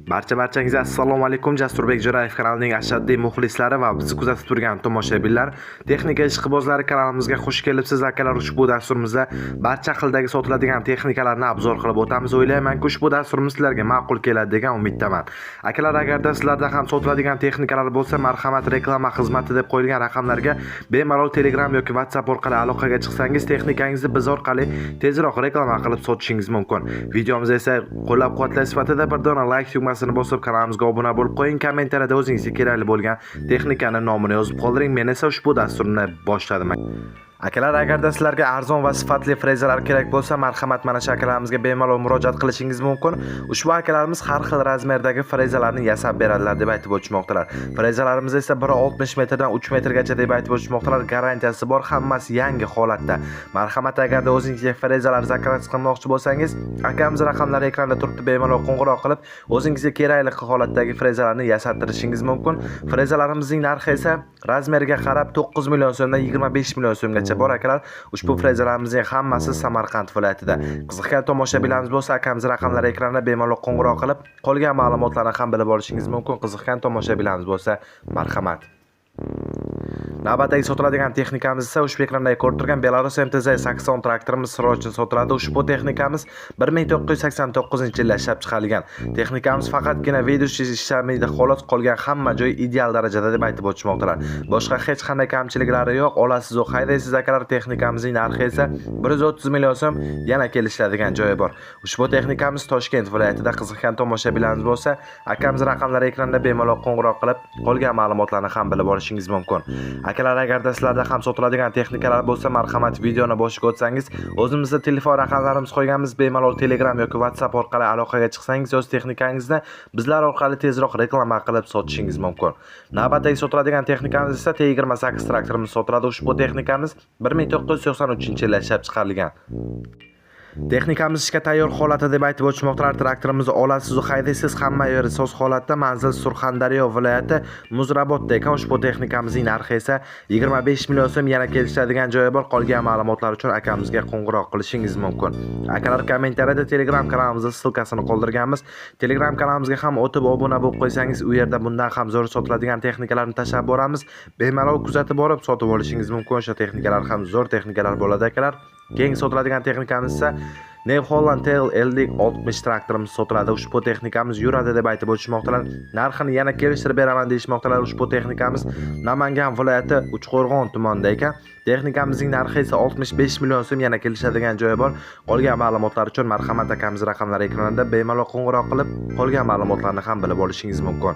Barchangizga assalomu alaykum. Jasurbek Jo'rayev kanalining ashaddiy muxlislari va bizni kuzatib turgan tomoshabinlar, texnika ishqibozlari kanalimizga xush kelibsiz akalar. Ushbu dasturimizda barcha xildagi sotiladigan texnikalarni obzor qilib o'tamiz. O'ylaymanki, ushbu dasturimiz sizlarga ma'qul keladi degan umiddaman. Akalar, agarda sizlarda ham sotiladigan texnikalar bo'lsa, marhamat reklama xizmati deb qo'yilgan raqamlarga bemalol Telegram yoki WhatsApp orqali aloqaga chiqsangiz, texnikangizni biz orqali tezroq reklama qilib sotishingiz mumkin. Videomiz esa qo'llab-quvvatlash sifatida bir dona like tugmasini bosib kanalimizga obuna bo'lib qo'ying. Kommentariyada o'zingizga kerakli bo'lgan texnikaning nomini yozib qoldiring. Men esa ushbu dasturni boshladim. Akalar, agarda sizlarga arzon va sifatli frezalar kerak bo'lsa, marhamat mana shu akalarimizga bemalol murojaat qilishingiz mumkin. Ushbu akalarimiz har xil razmerdagi frezalarni yasab beradilar deb aytib o'tishmoqdalar. Frezalarimiz esa biri 60 metrdan 3 metrgacha deb aytib o'tishmoqdalar. Garantiyasi bor, hammasi yangi holatda. Marhamat, agarda o'zingizga frezalar zakaz qilmoqchi bo'lsangiz, akamiz raqamlari ekranda turibdi. Bemalol qo'ng'iroq qilib, o'zingizga kerakli holatdagi frezalarni yasattirishingiz mumkin. Frezalarimizning narxi esa razmeriga qarab 9 million so'mdan 25 million so'mgacha bor akalar. Ushbu frezalarimizning hammasi Samarqand viloyatida. Qiziqgan tomoshabinlarimiz bo'lsa, akamiz raqamlari ekranda bemalol qo'ng'iroq qilib, qolgan ma'lumotlarni ham bilib olishingiz mumkin. Qiziqgan tomoshabinlarimiz bo'lsa, marhamat. Navbatdagi sotiladigan texnikamiz esa ushbu ekranda ko'rib turgan Belarus MTZ 80 traktorimiz sirrochini sotiladi. Ushbu texnikamiz 1989-yilda ishlab chiqarilgan. Texnikamiz faqatgina video ishlamaydi, xolos qolgan hamma joy ideal darajada deb aytib o'tishmoqdalar. Boshqa hech qanday kamchiliklari yo'q. Olasiz va haydaysiz akalar. Texnikamizning narxi esa 130 million so'm, yana kelishadigan joyi bor. Ushbu texnikamiz Toshkent viloyatida. Qiziqgan tomoshabinlarimiz bo'lsa, akamiz raqamlari ekranda bemalol qo'ng'iroq qilib, qolgan ma'lumotlarni ham bilib olishingiz mumkin. Akalar, agarda sizlarda ham sotiladigan texnikalar bo'lsa, marhamat videoni boshiga o'tsangiz, o'zimizda telefon raqamlarimiz qo'yganmiz. Bemalol Telegram yoki WhatsApp orqali aloqaga chiqsangiz, o'z texnikangizni bizlar orqali tezroq reklama qilib sotishingiz mumkin. Navbatdagi sotiladigan texnikamiz esa T28 traktorimiz sotiladi. Ushbu texnikamiz 1993-yilda ishlab chiqarilgan. Texnikamiz ishga tayyor holatda deb aytib o'tishmoqdalar. Traktorimizni olasiz va haydaysiz, hamma yeri soz holatda. Manzil Surxondaryo viloyati Muzrabotda ekan. Ushbu texnikamizning narxi esa 25 million so'm, yana kelishadigan joyi bor. Qolgan ma'lumotlar uchun akamizga qo'ng'iroq qilishingiz mumkin. Akalar, kommentariyada Telegram kanalimizning silkasini qoldirganmiz. Telegram kanalimizga ham o'tib obuna bo'lib qo'ysangiz, u yerda bundan ham zo'r sotiladigan texnikalarni tashlab boramiz. Bemalol kuzatib borib sotib olishingiz mumkin. O'sha texnikalar ham zo'r texnikalar bo'ladi akalar. Keyingi sotiladigan texnikamiz esa New Holland Tail 50-60 traktorimiz sotiladi. Ushbu texnikamiz yuradi deb aytib o'tishmoqdalar. Narxini yana kelishtirib beraman deyishmoqdalar. Ushbu texnikamiz Namangan viloyati Uchqo'rg'on tumanida ekan. Texnikamizning narxi esa 65 million so'm, yana kelishadigan joyi bor. Qolgan ma'lumotlar uchun marhamat, akamiz raqamlari ekranida bemalol qo'ng'iroq qilib, qolgan ma'lumotlarni ham bilib olishingiz mumkin.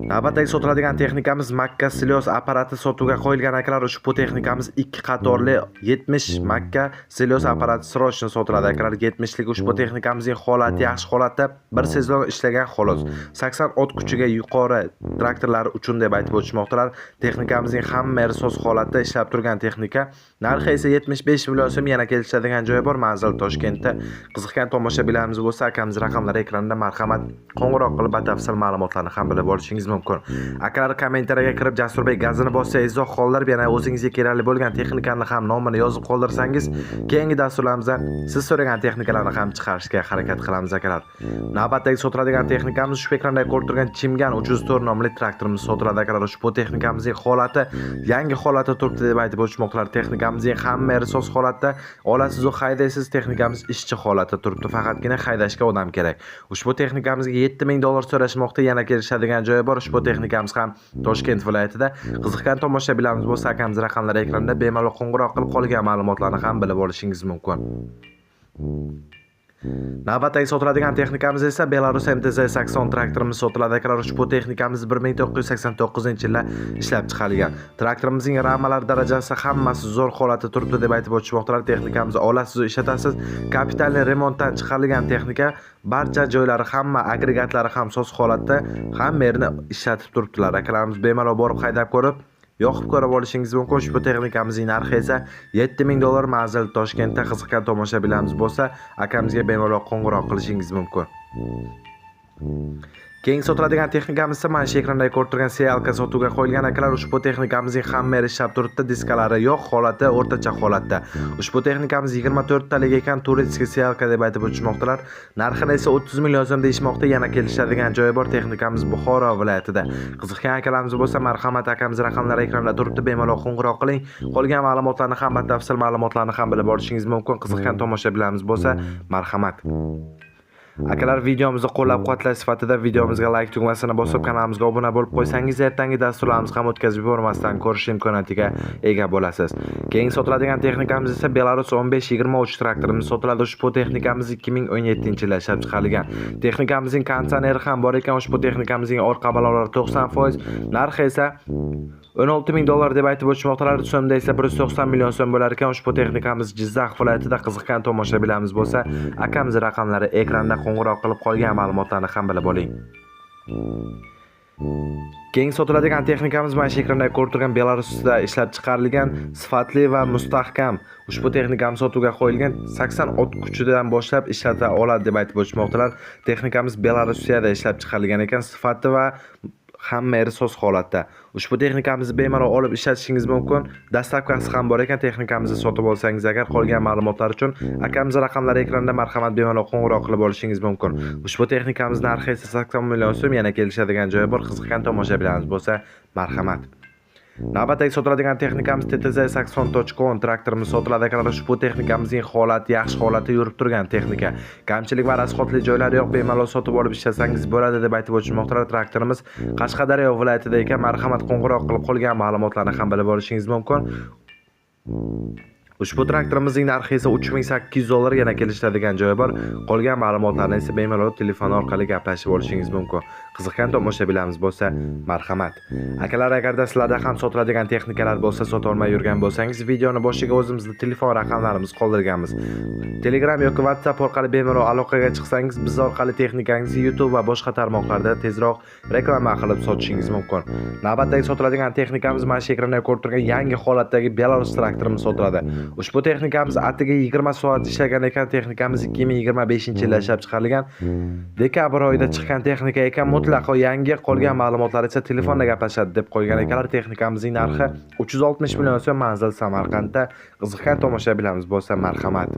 Navbatdagi sotiladigan texnikamiz Makka Silios apparati sotuvga qo'yilgan akalar. Ushbu texnikamiz 2 qatorli 70 Makka Silios apparati sirrochini sotiladi akalar. 70lik ushbu texnikamizning holati yaxshi holatda, bir sezon ishlagan xolos. 80 ot kuchiga yuqori traktorlar uchun deb aytib o'tishmoqdalar. Texnikamizning hamma yeri soz holatda ishlab turgan texnika. Narxi esa 75 million so'm, yana kelishadigan joyi bor. Manzil Toshkentda. Qiziqgan tomoshabinlarimiz bo'lsa, akamiz raqamlari ekranda, marhamat qo'ng'iroq qilib batafsil ma'lumotlarni ham bilib olishingiz mumkin. Akalar, kommentariyaga kirib Jasurbek gazini bossa izoh qoldirib, yana o'zingizga kerakli bo'lgan texnikani ham nomini yozib qoldirsangiz, keyingi dasturlarimizda siz so'ragan texnikalarni ham chiqarishga harakat qilamiz akalar. Navbatdagi sotiladigan texnikamiz ushbu ekranda ko'rib turgan Chimgan 304 nomli traktorimiz sotiladi akalar. Ushbu texnikamizning holati yangi holatda turibdi deb aytib o'tishmoqdalar. Texnikamizning hamma yeri soz holatda. Olasiz va haydaysiz, texnikamiz ishchi holatda turibdi. Faqatgina haydashga odam kerak. Ushbu texnikamizga $7000 so'rashmoqda, yana kelishadigan joyi bor. Ushbu texnikamiz ham Toshkent viloyatida. Qiziqgan tomoshabinlarimiz bo'lsa, akamiz raqamlari ekranda bemalol qo'ng'iroq qilib, qolgan ma'lumotlarni ham bilib olishingiz mumkin. Navbatdagi sotiladigan texnikamiz esa Belarus MTZ 80 traktorimiz sotiladi akalar. Ushbu texnikamiz 1989-yilda ishlab chiqarilgan. Traktorimizning ramalar darajasi hammasi zo'r holatda turibdi deb aytib o'tishmoqdalar. Texnikamizni olasiz va ishlatasiz. Kapitalli remontdan chiqarilgan texnika. Barcha joylari, hamma agregatlari ham soz holatda, hamma yerini ishlatib turibdilar. Akalarimiz bemalol borib haydab ko'rib, yoqib ko'rib olishingiz mumkin. Ushbu texnikamizning narxi esa $7000, manzil Toshkentda. Qiziqgan tomoshabinlarimiz bo'lsa, akamizga bemalol qo'ng'iroq qilishingiz mumkin. Keyingi sotiladigan texnikamiz esa mana shu ekranda ko'rib turgan Sialka sotuvga qo'yilgan akalar. Ushbu texnikamizning hammasi ishlab turibdi. Diskalari yo'q holati, o'rtacha holatda. Ushbu texnikamiz 24 talik ekan, turistik Sialka deb aytib o'tishmoqdalar. Narxini esa 30 million so'm deyishmoqda. Yana kelishadigan joyi bor. Texnikamiz Buxoro viloyatida. Qiziqgan akalarimiz bo'lsa, marhamat, akamiz raqamlari ekranda turibdi. Bemalol qo'ng'iroq qiling. Qolgan ma'lumotlarni ham, batafsil ma'lumotlarni ham bilib olishingiz mumkin. Qiziqgan tomoshabinlarimiz bo'lsa, marhamat. Akalar, videomizni qo'llab-quvvatlash sifatida videomizga like tugmasini bosib, kanalimizga obuna bo'lib qo'ysangiz, ertangi dasturlarimiz ham o'tkazib yubormasdan ko'rish imkoniyatiga ega bo'lasiz. Keyingi sotiladigan texnikamiz esa Belarus 1523 traktorimiz sotiladi. Ushbu texnikamiz 2017-yilda ishlab chiqarilgan. Texnikamizning konditsioneri ham bor ekan. Ushbu texnikamizning orqa balonlari 90%, narxi esa 16 ming dollar deb aytib o'tishmoqdalar. So'mda esa 190 million so'm bo'lar ekan. Ushbu texnikamiz Jizzax viloyatida. Qiziqgan tomoshabinlarimiz bo'lsa, akamiz raqamlari ekranda, qo'ng'iroq qilib qolgan ma'lumotlarni ham bilib oling. Keyingi sotiladigan texnikamiz mana shu ekranda ko'rib turgan Belarusda ishlab chiqarilgan sifatli va mustahkam. Ushbu texnikamiz sotuvga qo'yilgan 80 ot kuchidan boshlab ishlata oladi deb aytib o'tishmoqdalar. Texnikamiz Belarusda ishlab chiqarilgan ekan, sifati va hamma so'z holatda. Ushbu texnikamizni bemalol olib ishlatishingiz mumkin. Dastlabkasi ham bor ekan. Texnikamizni sotib olsangiz agar, qolgan ma'lumotlar uchun akamiz raqamlari ekranda, marhamat, bemalol qo'ng'iroq qilib olishingiz mumkin. Ushbu texnikamiz narxi esa 80 million so'm. Yana kelishadigan joyi bor. Qiziqgan tomoshabinlarimiz bo'lsa, marhamat. Navbatdagi sotiladigan texnikamiz ttz-sakson.com traktorimiz sotiladi akalar. Ushbu texnikamizning holati yaxshi holatda yurib turgan texnika. Kamchilik va rasxotli joylari yo'q. Bemalol sotib olib ishlasangiz bo'ladi deb aytib o'tishmoqdalar. Traktorimiz Qashqadaryo viloyatida ekan. Marhamat, qo'ng'iroq qilib qolgan ma'lumotlarni ham bilib olishingiz mumkin. Ushbu traktorimizning narxi esa 3800 dollar. Yana kelishadigan joyi bor. Qolgan ma'lumotlarni esa bemalol telefon orqali gaplashib olishingiz mumkin. Qiziqgan tomoshabinlarimiz bo'lsa, marhamat. Akalar, agarda sizlarda ham sotiladigan texnikalar bo'lsa, sota olmay yurgan bo'lsangiz, videoni boshiga o'zimizning telefon raqamlarimiz qoldirganmiz. Telegram yoki WhatsApp orqali bemalol aloqaga chiqsangiz, biz orqali texnikangizni YouTube va boshqa tarmoqlarda tezroq reklama qilib sotishingiz mumkin. Navbatdagi sotiladigan texnikamiz mana shu ekranda ko'rib turgan yangi holatdagi Belarus traktorimiz sotiladi. Ushbu texnikamiz atiga 20 soat ishlagan ekan. Texnikamiz 2025-yilda ishlab chiqarilgan. Dekabr oyida chiqqan texnika ekan. Mutlaqo yangi. Qolgan ma'lumotlar esa telefonda gaplashadi deb qo'ygan ekanlar. Texnikamizning narxi 360 million so'm. Manzil Samarqandda. Qiziqgan tomoshabinlarimiz bo'lsa, marhamat.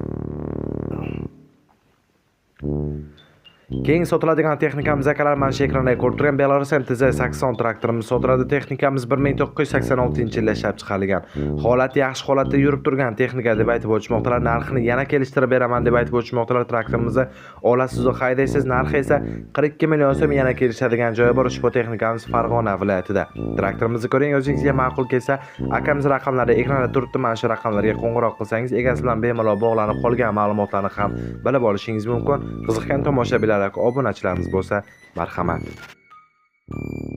Keyingi sotiladigan texnikamiz akalar mana shu ekranda ko'rib turgan Belarus MTZ-80 traktorimiz sotiladi. Texnikamiz 1986-yilda ishlab chiqarilgan. Holati yaxshi holatda yurib turgan texnika deb aytib o'tishmoqdalar. Narxini yana kelishtirib beraman deb aytib o'tishmoqdalar. Traktorimizni olasiz va haydaysiz. Narxi esa 42 million so'm. Yana kelishadigan joyi bor. Ushbu texnikamiz Farg'ona viloyatida. Traktorimizni ko'ring, o'zingizga ma'qul kelsa, akamiz raqamlari ekranda turibdi. Mana shu raqamlarga qo'ng'iroq qilsangiz, egasi bilan bemalol bog'lanib qolgan ma'lumotlarni ham bilib olishingiz mumkin. Qiziqgan tomoshabinlar, obunachilarimiz bo'lsa, marhamat.